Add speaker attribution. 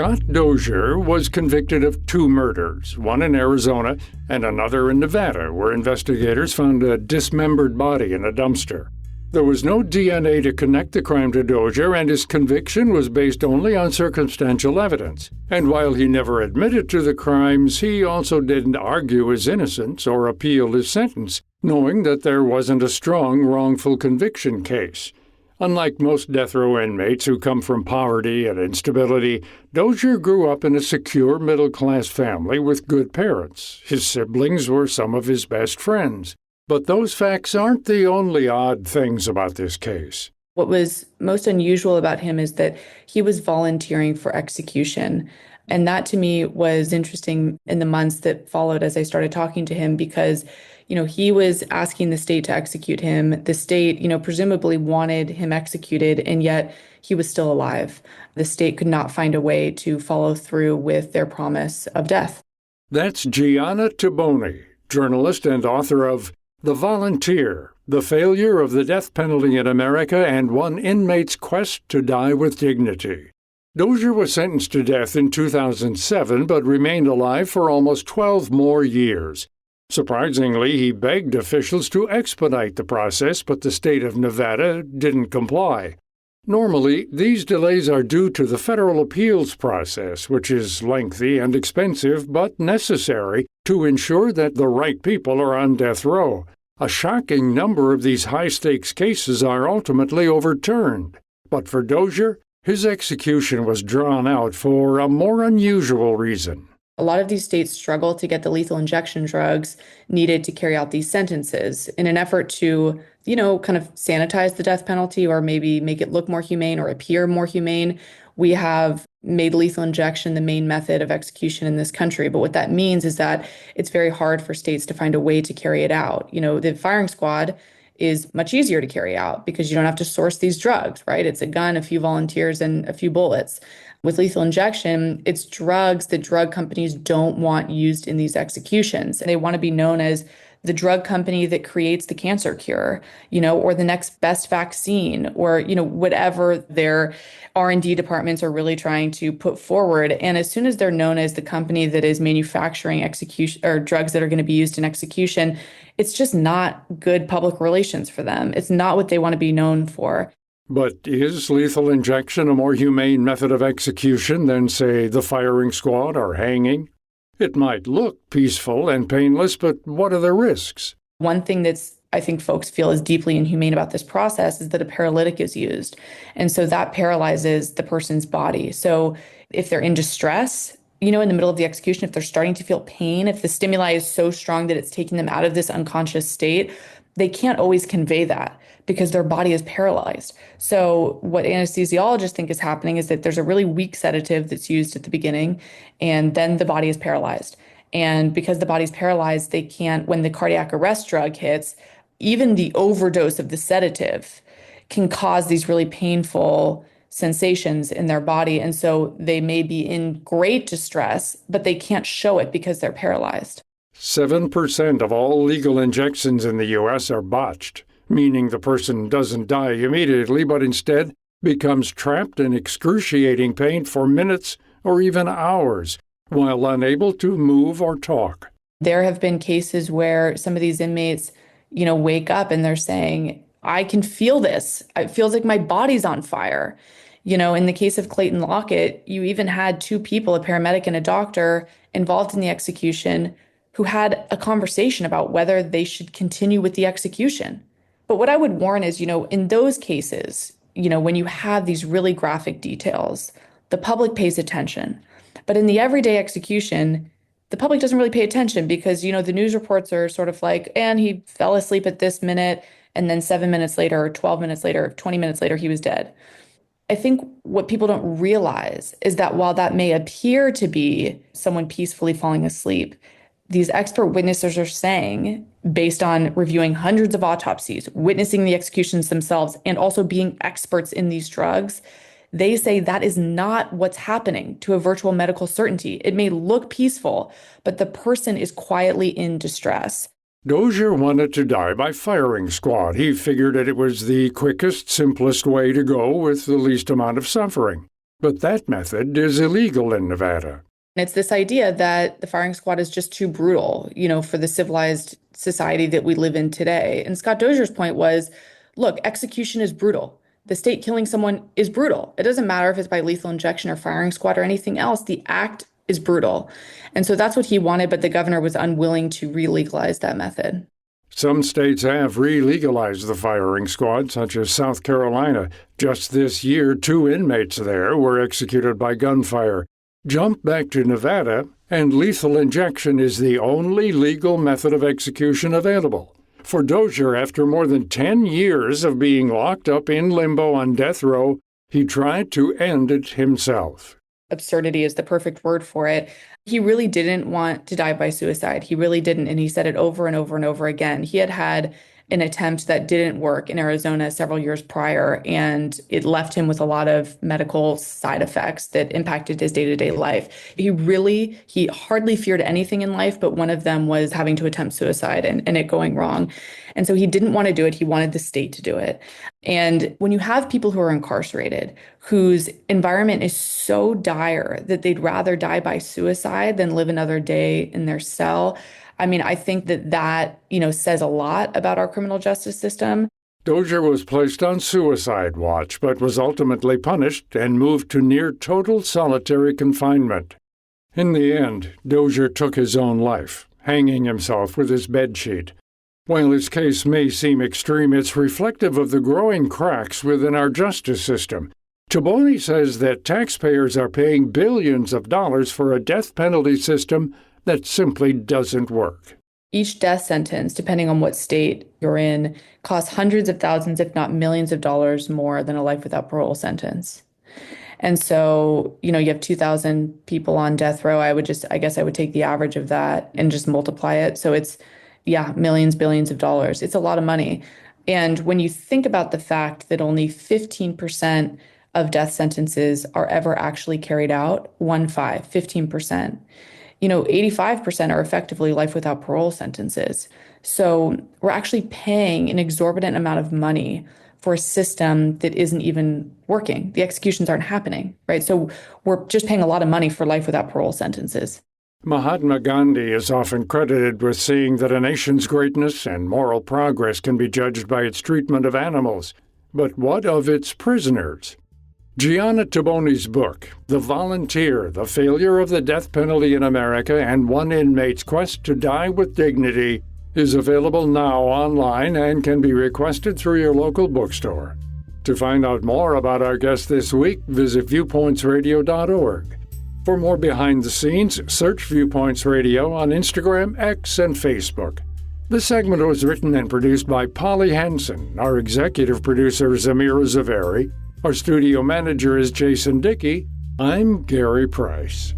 Speaker 1: Scott Dozier was convicted of 2 murders, one in Arizona and another in Nevada, where investigators found a dismembered body in a dumpster. There was no DNA to connect the crime to Dozier, and his conviction was based only on circumstantial evidence. And while he never admitted to the crimes, he also didn't argue his innocence or appeal his sentence, knowing that there wasn't a strong wrongful conviction case. Unlike most death row inmates who come from poverty and instability, Dozier grew up in a secure middle-class family with good parents. His siblings were some of his best friends. But those facts aren't the only odd things about this case.
Speaker 2: What was most unusual about him is that he was volunteering for execution. And that to me was interesting in the months that followed as I started talking to him because, he was asking the state to execute him. The state, presumably wanted him executed, and yet he was still alive. The state could not find a way to follow through with their promise of death.
Speaker 1: That's Gianna Taboni, journalist and author of The Volunteer, The Failure of the Death Penalty in America and One Inmate's Quest to Die with Dignity. Dozier was sentenced to death in 2007 but remained alive for almost 12 more years. Surprisingly, he begged officials to expedite the process, but the state of Nevada didn't comply. Normally, these delays are due to the federal appeals process, which is lengthy and expensive but necessary to ensure that the right people are on death row. A shocking number of these high-stakes cases are ultimately overturned. But for Dozier, his execution was drawn out for a more unusual reason.
Speaker 2: A lot of these states struggle to get the lethal injection drugs needed to carry out these sentences in an effort to, kind of sanitize the death penalty or maybe make it look more humane or appear more humane. We have made lethal injection the main method of execution in this country. But what that means is that it's very hard for states to find a way to carry it out. The firing squad is much easier to carry out because you don't have to source these drugs, right? It's a gun, a few volunteers, and a few bullets. With lethal injection, it's drugs that drug companies don't want used in these executions. They want to be known as the drug company that creates the cancer cure, or the next best vaccine, or, whatever their R&D departments are really trying to put forward. And as soon as they're known as the company that is manufacturing execution or drugs that are going to be used in execution, it's just not good public relations for them. It's not what they want to be known for.
Speaker 1: But is lethal injection a more humane method of execution than, say, the firing squad or hanging? It might look peaceful and painless, but what are the risks?
Speaker 2: One thing I think folks feel is deeply inhumane about this process is that a paralytic is used. And so that paralyzes the person's body. So if they're in distress, in the middle of the execution, if they're starting to feel pain, if the stimuli is so strong that it's taking them out of this unconscious state, they can't always convey that because their body is paralyzed. So what anesthesiologists think is happening is that there's a really weak sedative that's used at the beginning, and then the body is paralyzed. And because the body's paralyzed, they can't, when the cardiac arrest drug hits, even the overdose of the sedative can cause these really painful sensations in their body. And so they may be in great distress, but they can't show it because they're paralyzed.
Speaker 1: 7% of all legal injections in the U.S. are botched, meaning the person doesn't die immediately, but instead becomes trapped in excruciating pain for minutes or even hours, while unable to move or talk.
Speaker 2: There have been cases where some of these inmates, wake up and they're saying, I can feel this. It feels like my body's on fire. In the case of Clayton Lockett, you even had 2 people, a paramedic and a doctor, involved in the execution who had a conversation about whether they should continue with the execution. But what I would warn is, in those cases, when you have these really graphic details, the public pays attention. But in the everyday execution, the public doesn't really pay attention because, the news reports are sort of like, and he fell asleep at this minute, and then 7 minutes later, or 12 minutes later, 20 minutes later, he was dead. I think what people don't realize is that while that may appear to be someone peacefully falling asleep, these expert witnesses are saying, based on reviewing hundreds of autopsies, witnessing the executions themselves, and also being experts in these drugs, they say that is not what's happening to a virtual medical certainty. It may look peaceful, but the person is quietly in distress.
Speaker 1: Dozier wanted to die by firing squad. He figured that it was the quickest, simplest way to go with the least amount of suffering. But that method is illegal in Nevada.
Speaker 2: And it's this idea that the firing squad is just too brutal, for the civilized society that we live in today. And Scott Dozier's point was, look, execution is brutal. The state killing someone is brutal. It doesn't matter if it's by lethal injection or firing squad or anything else. The act is brutal. And so that's what he wanted, but the governor was unwilling to re-legalize that method.
Speaker 1: Some states have re-legalized the firing squad, such as South Carolina. Just this year, 2 inmates there were executed by gunfire. Jump back to Nevada, and lethal injection is the only legal method of execution available. For Dozier, after more than 10 years of being locked up in limbo on death row, he tried to end it himself.
Speaker 2: Absurdity is the perfect word for it. He really didn't want to die by suicide. He really didn't. And he said it over and over and over again. He had an attempt that didn't work in Arizona several years prior, and it left him with a lot of medical side effects that impacted his day-to-day life. He hardly feared anything in life, but one of them was having to attempt suicide and it going wrong. And so he didn't want to do it. He wanted the state to do it. And when you have people who are incarcerated, whose environment is so dire that they'd rather die by suicide than live another day in their cell, I think that says a lot about our criminal justice system.
Speaker 1: Dozier was placed on suicide watch, but was ultimately punished and moved to near total solitary confinement. In the end, Dozier took his own life, hanging himself with his bedsheet. While his case may seem extreme, it's reflective of the growing cracks within our justice system. Taboni says that taxpayers are paying billions of dollars for a death penalty system that simply doesn't work.
Speaker 2: Each death sentence, depending on what state you're in, costs hundreds of thousands, if not millions of dollars more than a life without parole sentence. And so, you have 2,000 people on death row. I guess I would take the average of that and just multiply it. So it's, millions, billions of dollars. It's a lot of money. And when you think about the fact that only 15% of death sentences are ever actually carried out, 15%. 85% are effectively life without parole sentences. So we're actually paying an exorbitant amount of money for a system that isn't even working. The executions aren't happening, right? So we're just paying a lot of money for life without parole sentences.
Speaker 1: Mahatma Gandhi is often credited with seeing that a nation's greatness and moral progress can be judged by its treatment of animals. But what of its prisoners? Gianna Taboni's book, The Volunteer, The Failure of the Death Penalty in America and One Inmate's Quest to Die with Dignity, is available now online and can be requested through your local bookstore. To find out more about our guest this week, visit viewpointsradio.org. For more behind the scenes, search Viewpoints Radio on Instagram, X, and Facebook. This segment was written and produced by Polly Hansen. Our executive producer is Amira Zaveri. Our studio manager is Jason Dickey. I'm Gary Price.